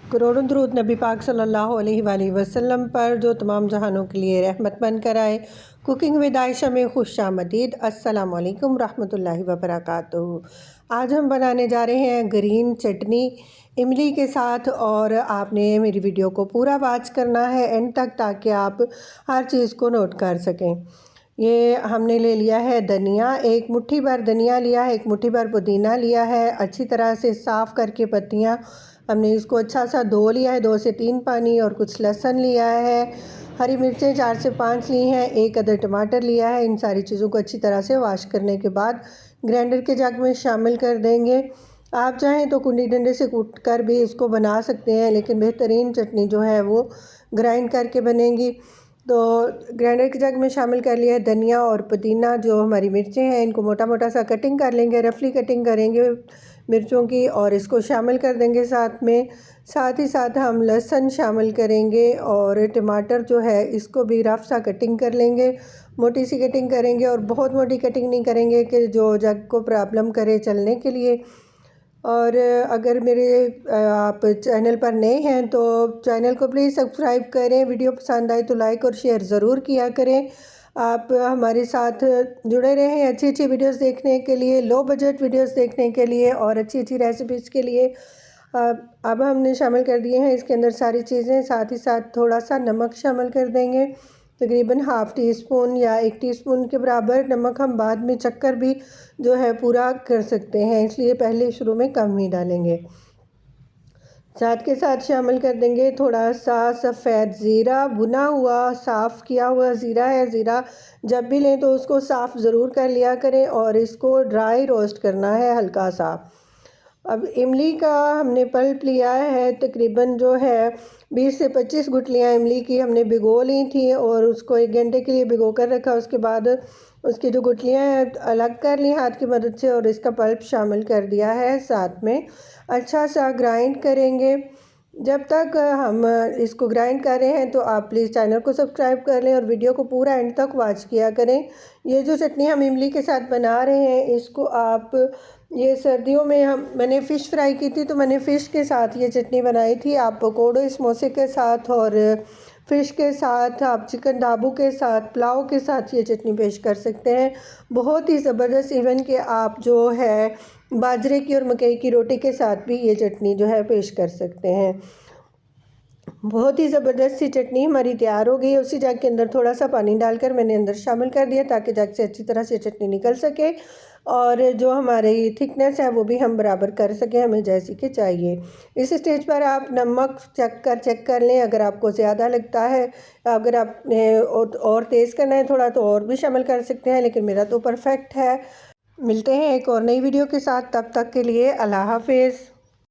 करोड़ों दरूद नबी पाक सल्लल्लाहु अलैहि वसल्लम पर जो तमाम जहानों के लिए रहमत बनकर आए। कुकिंग विद आयशा में खुशामदीद। अस्सलाम वालेकुम रहमतुल्लाहि व बरकातुहू। आज हम बनाने जा रहे हैं ग्रीन चटनी इमली के साथ, और आपने मेरी वीडियो को पूरा वॉच करना है एंड तक, ताकि आप हर चीज़ को नोट कर सकें। ये हमने ले लिया है धनिया, एक मुट्ठी भर धनिया लिया है, एक मुट्ठी भर पुदीना लिया है। अच्छी तरह से साफ़ करके पत्तियाँ हमने इसको अच्छा सा धो लिया है, 2 से 3 पानी। और कुछ लहसुन लिया है, हरी मिर्चें 4 से 5 ली हैं, एक अदर टमाटर लिया है। इन सारी चीज़ों को अच्छी तरह से वॉश करने के बाद ग्राइंडर के जग में शामिल कर देंगे। आप चाहें तो कुंडी डंडे से कूट कर भी इसको बना सकते हैं, लेकिन बेहतरीन चटनी जो है वो ग्राइंड करके बनेगी। तो ग्राइंडर के जग में शामिल कर लिया है धनिया और पुदीना। जो हमारी मिर्चें हैं इनको मोटा मोटा सा कटिंग कर लेंगे, रफली कटिंग करेंगे मिर्चों की, और इसको शामिल कर देंगे साथ में। साथ ही साथ हम लहसुन शामिल करेंगे, और टमाटर जो है इसको भी रफ सा कटिंग कर लेंगे, मोटी सी कटिंग करेंगे। और बहुत मोटी कटिंग नहीं करेंगे कि जो जग को प्रॉब्लम करे चलने के लिए। और अगर मेरे आप चैनल पर नए हैं तो चैनल को प्लीज़ सब्सक्राइब करें। वीडियो पसंद आए तो लाइक और शेयर ज़रूर किया करें। आप हमारे साथ जुड़े रहें अच्छी अच्छी वीडियोस देखने के लिए, लो बजट वीडियोस देखने के लिए और अच्छी अच्छी रेसिपीज़ के लिए। अब हमने शामिल कर दिए हैं इसके अंदर सारी चीज़ें। साथ ही साथ थोड़ा सा नमक शामिल कर देंगे, तकरीबन हाफ़ टी स्पून या 1 टीस्पून के बराबर। नमक हम बाद में चक्कर भी जो है पूरा कर सकते हैं, इसलिए पहले शुरू में कम ही डालेंगे। साथ के साथ शामिल कर देंगे थोड़ा सा सफ़ेद ज़ीरा, भुना हुआ साफ़ किया हुआ ज़ीरा है। ज़ीरा जब भी लें तो उसको साफ़ ज़रूर कर लिया करें, और इसको ड्राई रोस्ट करना है हल्का सा। अब इमली का हमने पल्प लिया है, तकरीबन जो है 20 से 25 गुठलियाँ इमली की हमने भिगो ली थी, और उसको 1 घंटे के लिए भिगो कर रखा। उसके बाद उसकी जो गुठलियाँ हैं अलग कर ली हाथ की मदद से, और इसका पल्प शामिल कर दिया है साथ में। अच्छा सा ग्राइंड करेंगे। जब तक हम इसको ग्राइंड कर रहे हैं तो आप प्लीज़ चैनल को सब्सक्राइब कर लें और वीडियो को पूरा एंड तक वॉच किया करें। ये जो चटनी हम इमली के साथ बना रहे हैं, इसको आप ये सर्दियों में मैंने फ़िश फ्राई की थी, तो मैंने फ़िश के साथ ये चटनी बनाई थी। आप पकौड़े समोसे के साथ और फ़िश के साथ, आप चिकन ढाबू के साथ, पुलाव के साथ ये चटनी पेश कर सकते हैं। बहुत ही ज़बरदस्त। इवन कि आप जो है बाजरे की और मकई की रोटी के साथ भी ये चटनी जो है पेश कर सकते हैं। बहुत ही ज़बरदस्त सी चटनी हमारी तैयार हो गई। उसी जग के अंदर थोड़ा सा पानी डालकर मैंने अंदर शामिल कर दिया, ताकि जग से अच्छी तरह से चटनी निकल सके, और जो हमारी थिकनेस है वो भी हम बराबर कर सकें, हमें जैसी कि चाहिए। इस स्टेज पर आप नमक चेक कर लें। अगर आपको ज़्यादा लगता है, अगर आपने और तेज़ करना है थोड़ा, तो और भी शामिल कर सकते हैं, लेकिन मेरा तो परफेक्ट है। मिलते हैं एक और नई वीडियो के साथ, तब तक के लिए अल्लाह हाफिज़।